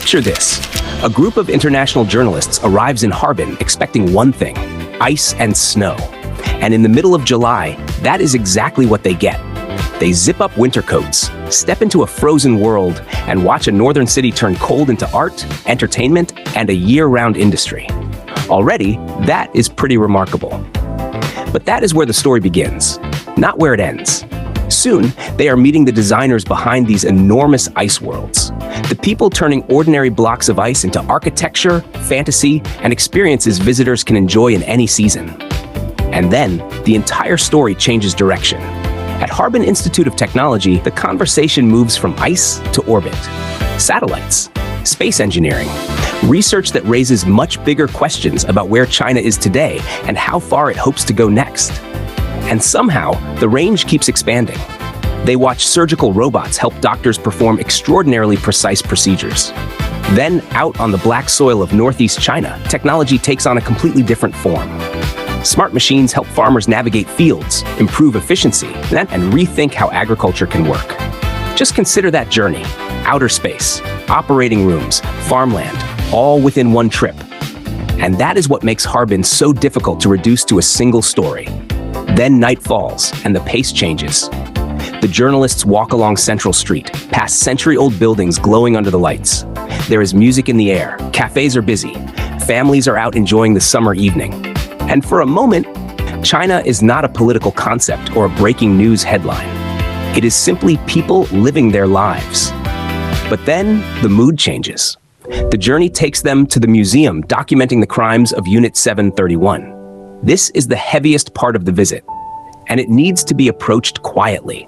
Picture this. A group of international journalists arrives in Harbin expecting one thing: ice and snow. And in the middle of July, that is exactly what they get. They zip up winter coats, step into a frozen world, and watch a northern city turn cold into art, entertainment, and a year-round industry. Already, that is pretty remarkable. But that is where the story begins, not where it ends. Soon, they are meeting the designers behind these enormous ice worlds. The people turning ordinary blocks of ice into architecture, fantasy, and experiences visitors can enjoy in any season. And then, the entire story changes direction. At Harbin Institute of Technology, the conversation moves from ice to orbit. Satellites, space engineering, research that raises much bigger questions about where China is today and how far it hopes to go next. And somehow, the range keeps expanding. They watch surgical robots help doctors perform extraordinarily precise procedures. Then, out on the black soil of northeast China, technology takes on a completely different form. Smart machines help farmers navigate fields, improve efficiency, and rethink how agriculture can work. Just consider that journey: outer space, operating rooms, farmland, all within one trip. And that is what makes Harbin so difficult to reduce to a single story. Then night falls, and the pace changes. The journalists walk along Central Street, past century-old buildings glowing under the lights. There is music in the air, cafes are busy, families are out enjoying the summer evening. And for a moment, China is not a political concept or a breaking news headline. It is simply people living their lives. But then, the mood changes. The journey takes them to the museum documenting the crimes of Unit 731. This is the heaviest part of the visit, and it needs to be approached quietly.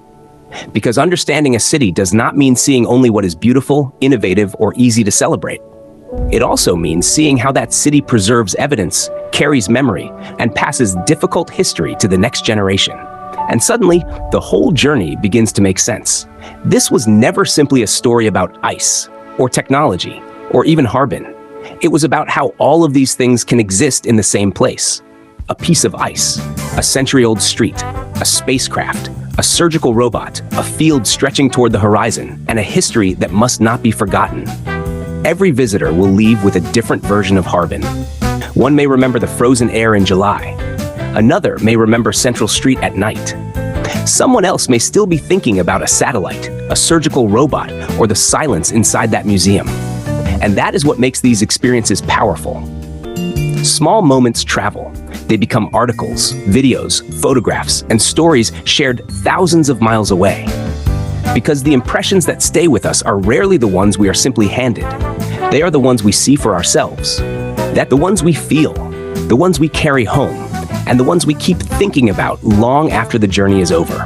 Because understanding a city does not mean seeing only what is beautiful, innovative, or easy to celebrate. It also means seeing how that city preserves evidence, carries memory, and passes difficult history to the next generation. And suddenly, the whole journey begins to make sense. This was never simply a story about ice, or technology, or even Harbin. It was about how all of these things can exist in the same place. A piece of ice, a century-old street, a spacecraft, a surgical robot, a field stretching toward the horizon, and a history that must not be forgotten. Every visitor will leave with a different version of Harbin. One may remember the frozen air in July. Another may remember Central Street at night. Someone else may still be thinking about a satellite, a surgical robot, or the silence inside that museum. And that is what makes these experiences powerful. Small moments travel. They become articles, videos, photographs, and stories shared thousands of miles away. Because the impressions that stay with us are rarely the ones we are simply handed. They are the ones we see for ourselves. The ones we feel, the ones we carry home, and the ones we keep thinking about long after the journey is over.